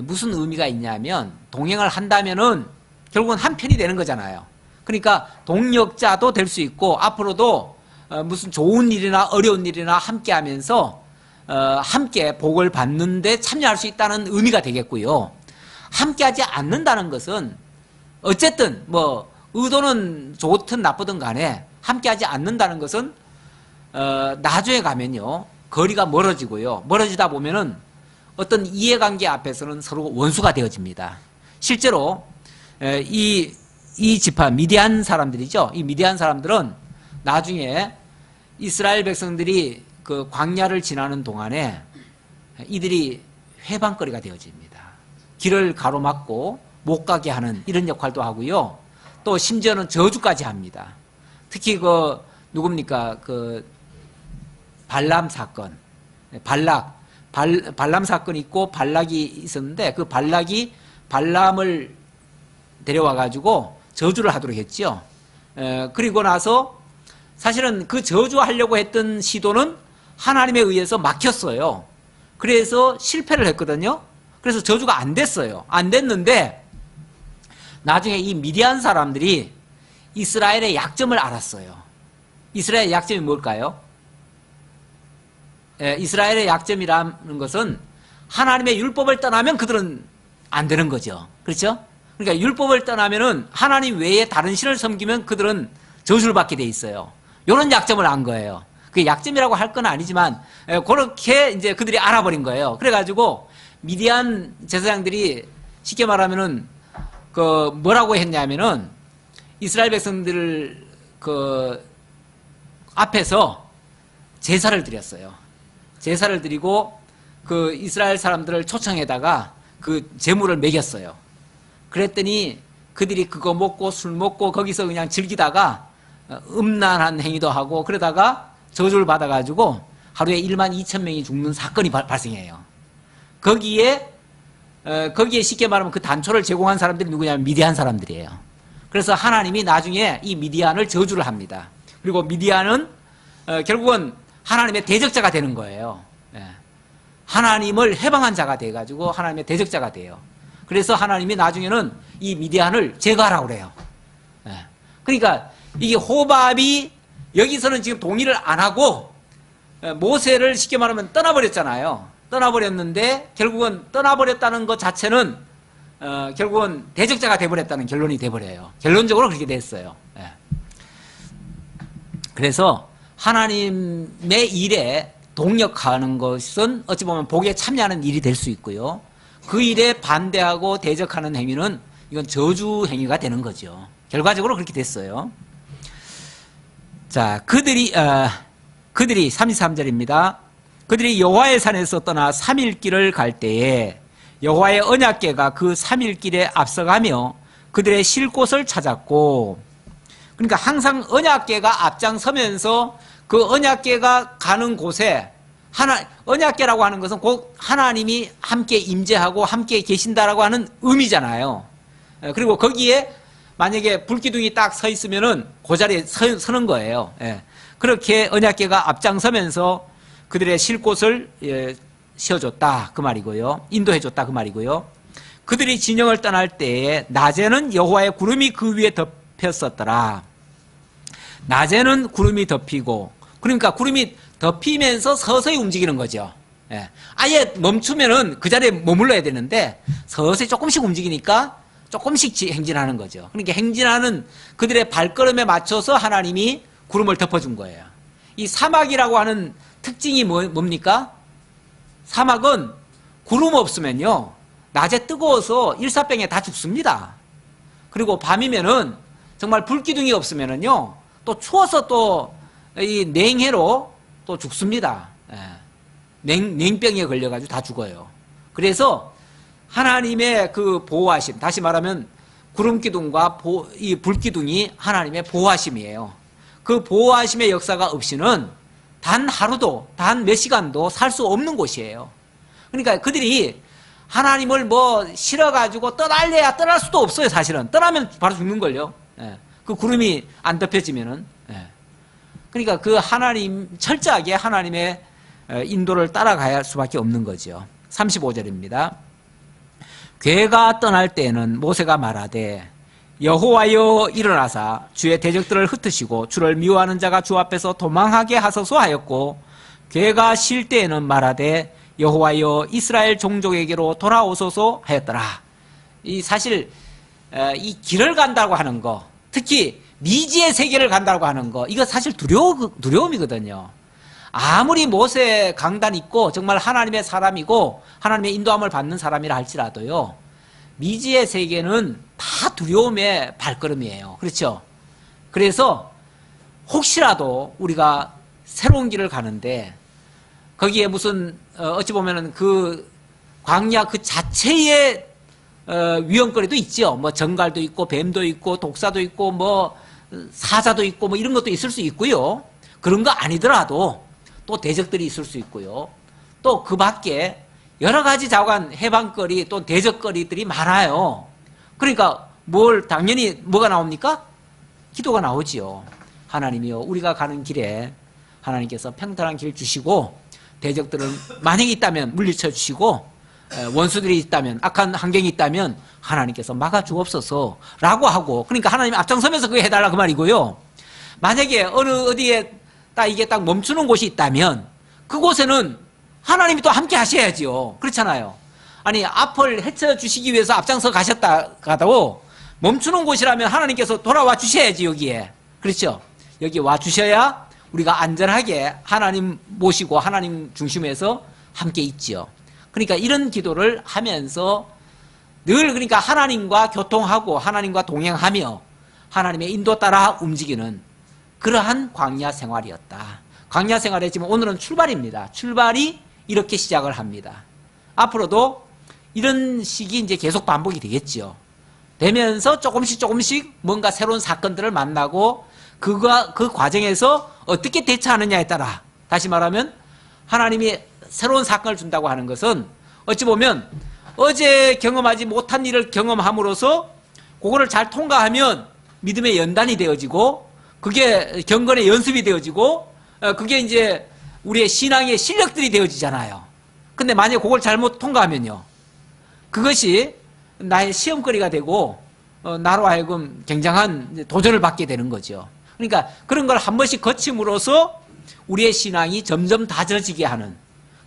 Speaker 1: 무슨 의미가 있냐면 동행을 한다면은 결국은 한 편이 되는 거잖아요. 그러니까 동역자도 될 수 있고 앞으로도 무슨 좋은 일이나 어려운 일이나 함께 하면서 함께 복을 받는데 참여할 수 있다는 의미가 되겠고요. 함께 하지 않는다는 것은 어쨌든 뭐 의도는 좋든 나쁘든 간에 함께 하지 않는다는 것은 나중에 가면요 거리가 멀어지고요. 멀어지다 보면은 어떤 이해관계 앞에서는 서로 원수가 되어집니다. 실제로 이 지파 미디안 사람들이죠. 이 미디안 사람들은 나중에 이스라엘 백성들이 그 광야를 지나는 동안에 이들이 회방거리가 되어집니다. 길을 가로막고 못 가게 하는 이런 역할도 하고요. 또 심지어는 저주까지 합니다. 특히 그 누굽니까? 그 발람 사건, 발람 사건이 있고 발락이 있었는데 그 발락이 발람을 데려와 가지고 저주를 하도록 했죠. 그리고 나서 사실은 그 저주하려고 했던 시도는 하나님에 의해서 막혔어요. 그래서 실패를 했거든요. 그래서 저주가 안 됐어요. 안 됐는데 나중에 이 미디안 사람들이 이스라엘의 약점을 알았어요. 이스라엘의 약점이 뭘까요? 이스라엘의 약점이라는 것은 하나님의 율법을 떠나면 그들은 안 되는 거죠. 그렇죠? 그러니까 율법을 떠나면은 하나님 외에 다른 신을 섬기면 그들은 저주를 받게 돼 있어요. 이런 약점을 안 거예요. 그 약점이라고 할 건 아니지만 그렇게 이제 그들이 알아버린 거예요. 그래가지고 미디안 제사장들이 쉽게 말하면은 그 뭐라고 했냐면은 이스라엘 백성들 그 앞에서 제사를 드렸어요. 제사를 드리고 그 이스라엘 사람들을 초청해다가 그 제물을 먹였어요. 그랬더니 그들이 그거 먹고 술 먹고 거기서 그냥 즐기다가 음란한 행위도 하고 그러다가 저주를 받아가지고 하루에 1만 2천 명이 죽는 사건이 발생해요. 거기에 거기에 쉽게 말하면 그 단초를 제공한 사람들이 누구냐면 미디안 사람들이에요. 그래서 하나님이 나중에 이 미디안을 저주를 합니다. 그리고 미디안은 결국은 하나님의 대적자가 되는 거예요. 예. 하나님을 해방한 자가 돼가지고 하나님의 대적자가 돼요. 그래서 하나님이 나중에는 이 미디안을 제거하라고 그래요. 예. 그러니까 이게 호밥이 여기서는 지금 동의를 안 하고 모세를 쉽게 말하면 떠나버렸잖아요. 떠나버렸는데 결국은 떠나버렸다는 것 자체는 결국은 대적자가 돼버렸다는 결론이 돼버려요. 결론적으로 그렇게 됐어요. 예. 그래서 하나님의 일에 동력하는 것은 어찌 보면 복에 참여하는 일이 될 수 있고요. 그 일에 반대하고 대적하는 행위는 이건 저주 행위가 되는 거죠. 결과적으로 그렇게 됐어요. 자, 그들이 33절입니다. 그들이 여호와의 산에서 떠나 3일 길을 갈 때에 여호와의 언약궤가 그 3일 길에 앞서가며 그들의 쉴 곳을 찾았고, 그러니까 항상 언약궤가 앞장서면서 그 언약궤가 가는 곳에 언약궤라고 하는 것은 곧 하나님이 함께 임재하고 함께 계신다라고 하는 의미잖아요. 그리고 거기에 만약에 불기둥이 딱 서 있으면은 그 자리에 서는 거예요. 예. 그렇게 언약궤가 앞장서면서 그들의 쉴 곳을 씌워줬다 그 말이고요. 인도해줬다 그 말이고요. 그들이 진영을 떠날 때에 낮에는 여호와의 구름이 그 위에 덮였었더라. 낮에는 구름이 덮이고, 그러니까 구름이 덮이면서 서서히 움직이는 거죠. 예. 아예 멈추면은 그 자리에 머물러야 되는데 서서히 조금씩 움직이니까 조금씩 행진하는 거죠. 그러니까 행진하는 그들의 발걸음에 맞춰서 하나님이 구름을 덮어준 거예요. 이 사막이라고 하는 특징이 뭡니까? 사막은 구름 없으면요 낮에 뜨거워서 일사병에 다 죽습니다. 그리고 밤이면은 정말 불기둥이 없으면은요 또 추워서 또 이 냉해로 또 죽습니다. 예. 냉병에 걸려가지고 다 죽어요. 그래서 하나님의 그 보호하심, 다시 말하면 구름기둥과 이 불기둥이 하나님의 보호하심이에요. 그 보호하심의 역사가 없이는 단 하루도, 단 몇 시간도 살 수 없는 곳이에요. 그러니까 그들이 하나님을 싫어가지고 떠날래야 떠날 수도 없어요, 사실은. 떠나면 바로 죽는걸요. 예. 그 구름이 안 덮여지면은. 예. 그러니까 그 철저하게 하나님의 인도를 따라가야 할 수밖에 없는 거죠. 35절입니다. 궤가 떠날 때에는 모세가 말하되 여호와여 일어나사 주의 대적들을 흩으시고 주를 미워하는 자가 주 앞에서 도망하게 하소서 하였고, 궤가 쉴 때에는 말하되 여호와여 이스라엘 종족에게로 돌아오소서 하였더라. 사실 이 길을 간다고 하는 거, 특히 미지의 세계를 간다고 하는 거, 이거 사실 두려움이거든요. 아무리 모세 강단 있고 정말 하나님의 사람이고 하나님의 인도함을 받는 사람이라 할지라도요, 미지의 세계는 다 두려움의 발걸음이에요. 그렇죠? 그래서 혹시라도 우리가 새로운 길을 가는데 거기에 무슨 어찌 보면은 그 광야 그 자체의 위험거리도 있죠. 정갈도 있고 뱀도 있고 독사도 있고 사자도 있고 이런 것도 있을 수 있고요. 그런 거 아니더라도 또 대적들이 있을 수 있고요. 또 그 밖에 여러 가지 자관 해방거리 또 대적거리들이 많아요. 그러니까 당연히 뭐가 나옵니까? 기도가 나오지요. 하나님이요, 우리가 가는 길에 하나님께서 평탄한 길 주시고 대적들을 만약에 있다면 물리쳐 주시고 원수들이 있다면 악한 환경이 있다면 하나님께서 막아 주옵소서 라고 하고, 그러니까 하나님 앞장서면서 그거 해달라 그 말이고요. 만약에 어디에 이게 딱 멈추는 곳이 있다면 그곳에는 하나님이 또 함께 하셔야지요. 그렇잖아요. 아니 앞을 헤쳐주시기 위해서 앞장서 가셨다가도 멈추는 곳이라면 하나님께서 돌아와 주셔야지 여기에. 그렇죠? 여기 와 주셔야 우리가 안전하게 하나님 모시고 하나님 중심에서 함께 있지요. 그러니까 이런 기도를 하면서 늘 그러니까 하나님과 교통하고 하나님과 동행하며 하나님의 인도 따라 움직이는 그러한 광야 생활이었다. 광야 생활에 지금 오늘은 출발입니다. 출발이 이렇게 시작을 합니다. 앞으로도 이런 식이 이제 계속 반복이 되겠죠. 되면서 조금씩 뭔가 새로운 사건들을 만나고 그 과정에서 어떻게 대처하느냐에 따라, 다시 말하면 하나님이 새로운 사건을 준다고 하는 것은 어찌 보면 어제 경험하지 못한 일을 경험함으로써 그거를 잘 통과하면 믿음의 연단이 되어지고 그게 경건의 연습이 되어지고 그게 이제 우리의 신앙의 실력들이 되어지잖아요. 근데 만약에 그걸 잘못 통과하면요, 그것이 나의 시험거리가 되고 나로 하여금 굉장한 도전을 받게 되는 거죠. 그러니까 그런 걸 한 번씩 거침으로써 우리의 신앙이 점점 다져지게 하는,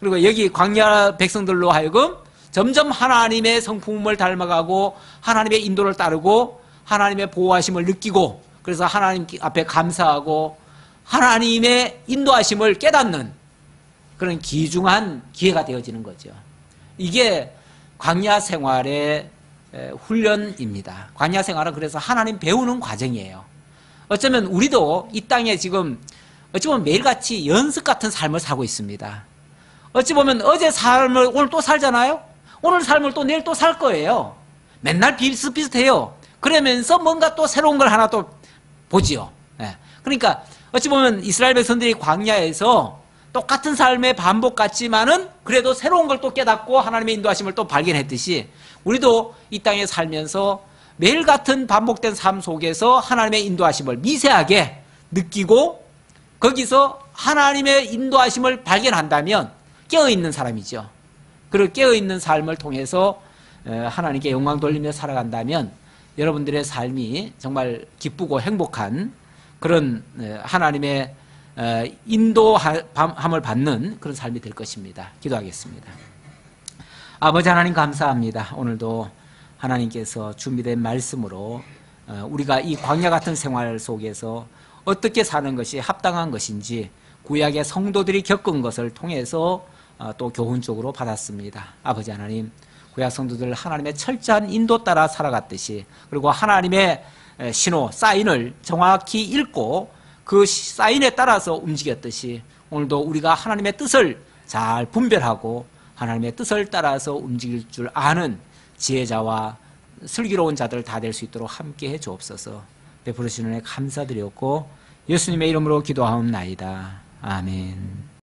Speaker 1: 그리고 여기 광야 백성들로 하여금 점점 하나님의 성품을 닮아가고 하나님의 인도를 따르고 하나님의 보호하심을 느끼고, 그래서 하나님 앞에 감사하고 하나님의 인도하심을 깨닫는 그런 귀중한 기회가 되어지는 거죠. 이게 광야 생활의 훈련입니다. 광야 생활은 그래서 하나님 배우는 과정이에요. 어쩌면 우리도 이 땅에 지금 어찌 보면 매일같이 연습 같은 삶을 살고 있습니다. 어찌 보면 어제 삶을 오늘 또 살잖아요. 오늘 삶을 또 내일 또 살 거예요. 맨날 비슷비슷해요. 그러면서 뭔가 또 새로운 걸 하나 또 보지요. 그러니까 어찌 보면 이스라엘 백성들이 광야에서 똑같은 삶의 반복 같지만은 그래도 새로운 걸 또 깨닫고 하나님의 인도하심을 또 발견했듯이 우리도 이 땅에 살면서 매일 같은 반복된 삶 속에서 하나님의 인도하심을 미세하게 느끼고 거기서 하나님의 인도하심을 발견한다면 깨어있는 사람이죠. 그리고 깨어있는 삶을 통해서 하나님께 영광 돌리며 살아간다면 여러분들의 삶이 정말 기쁘고 행복한 그런 하나님의 인도함을 받는 그런 삶이 될 것입니다. 기도하겠습니다. 아버지 하나님 감사합니다. 오늘도 하나님께서 준비된 말씀으로 우리가 이 광야 같은 생활 속에서 어떻게 사는 것이 합당한 것인지 구약의 성도들이 겪은 것을 통해서 또 교훈적으로 받았습니다. 아버지 하나님, 구약 성도들 하나님의 철저한 인도 따라 살아갔듯이, 그리고 하나님의 신호, 사인을 정확히 읽고 그 사인에 따라서 움직였듯이 오늘도 우리가 하나님의 뜻을 잘 분별하고 하나님의 뜻을 따라서 움직일 줄 아는 지혜자와 슬기로운 자들 다 될 수 있도록 함께해 주옵소서. 베풀으시는 은혜 감사드렸고 예수님의 이름으로 기도하옵나이다. 아멘.